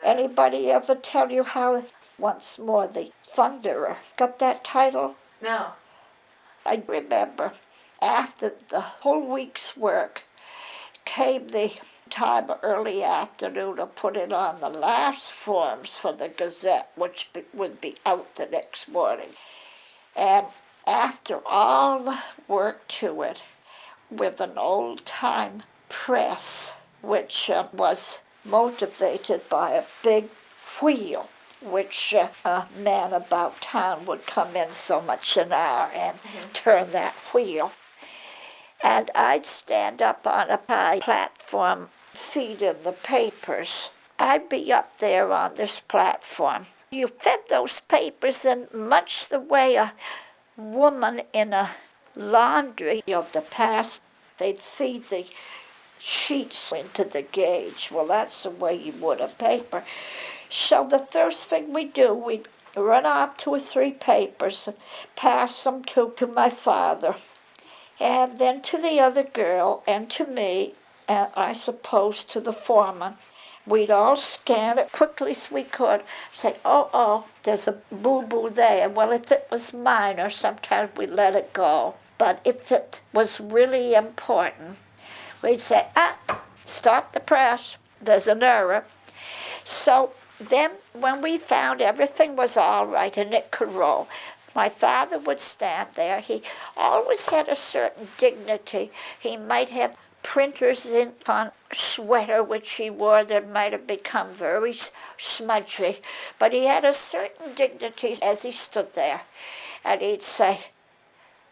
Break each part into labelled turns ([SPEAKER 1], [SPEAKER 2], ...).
[SPEAKER 1] Anybody ever tell you how, once more, the Thunderer got that title?
[SPEAKER 2] No.
[SPEAKER 1] I remember after the whole week's work came the time early afternoon to put it on the last forms for the Gazette, which would be out the next morning. And after all the work to it, with an old-time press, which was motivated by a big wheel, which a man about town would come in so much an hour and turn that wheel. And I'd stand up on a high platform feeding the papers. I'd be up there on this platform. You fed those papers in much the way a woman in a laundry of the past, they'd feed the sheets into the gauge. Well, that's the way you would a paper. So the first thing we'd do, we'd run off 2 or 3 papers and pass them to my father, and then to the other girl, and to me, and I suppose to the foreman. We'd all scan it quickly as we could, say, oh, there's a boo-boo there. Well, if it was minor, sometimes we'd let it go. But if it was really important, we'd say, stop the press, there's an error. So then when we found everything was all right and it could roll, my father would stand there. He always had a certain dignity. He might have printer's ink on a sweater which he wore that might have become very smudgy, but he had a certain dignity as he stood there. And he'd say,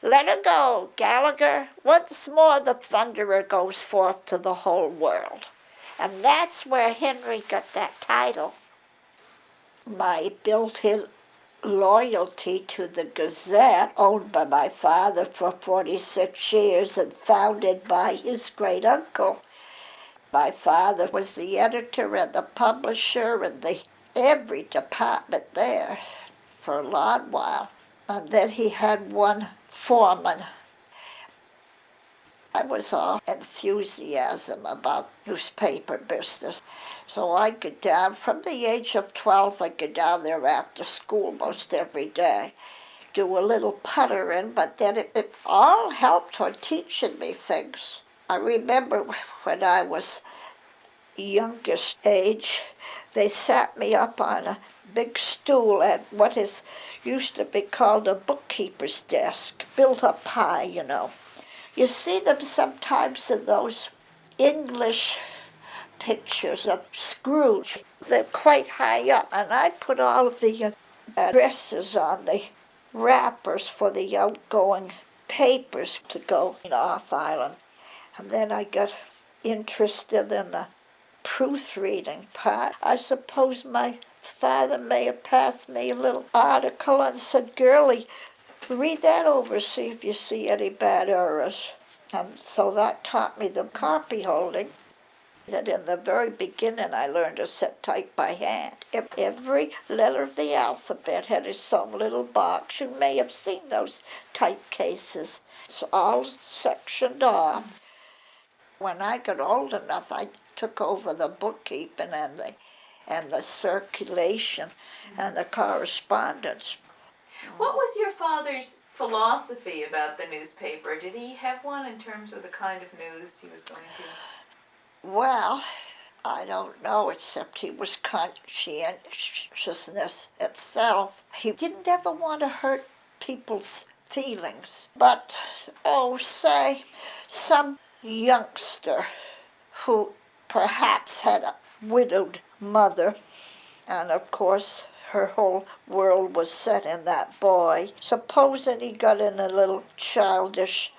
[SPEAKER 1] "Let her go, Gallagher. Once more the Thunderer goes forth to the whole world." And that's where Henry got that title. My built-in loyalty to the Gazette, owned by my father for 46 years and founded by his great-uncle. My father was the editor and the publisher and every department there for a long while. And then he had one foreman. I was all enthusiasm about newspaper business. So I'd get down, from the age of 12, I'd get down there after school most every day, do a little puttering, but then it all helped toward teaching me things. I remember when I was youngest age, they sat me up on a big stool at what used to be called a bookkeeper's desk, built up high, you know. You see them sometimes in those English pictures of Scrooge. They're quite high up, and I'd put all of the addresses on the wrappers for the outgoing papers to go off island. And then I got interested in the proofreading part. I suppose my father may have passed me a little article and said, "Girlie, read that over, see if you see any bad errors." And so that taught me the copy holding. That in the very beginning I learned to set type by hand. Every letter of the alphabet had its own little box. You may have seen those type cases. It's all sectioned off. When I got old enough, I took over the bookkeeping and the circulation and the correspondence.
[SPEAKER 2] What was your father's philosophy about the newspaper? Did he have one in terms of the kind of news he was going to?
[SPEAKER 1] Well, I don't know, except he was conscientiousness itself. He didn't ever want to hurt people's feelings. But, say, some youngster who perhaps had a widowed mother, and of course her whole world was set in that boy. Supposing he got in a little childish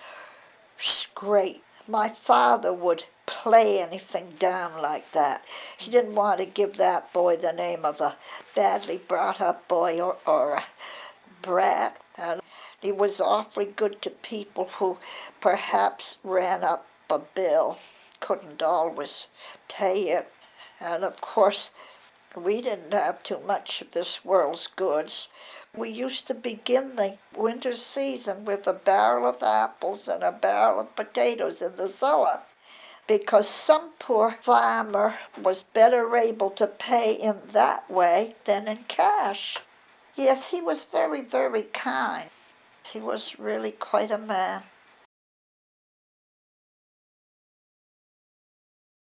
[SPEAKER 1] scrape, my father would play anything down like that. He didn't want to give that boy the name of a badly brought-up boy or a brat. And he was awfully good to people who perhaps ran up a bill, couldn't always pay it. And of course, we didn't have too much of this world's goods. We used to begin the winter season with a barrel of apples and a barrel of potatoes in the cellar. because some poor farmer was better able to pay in that way than in cash. Yes, he was very, very kind. He was really quite a man.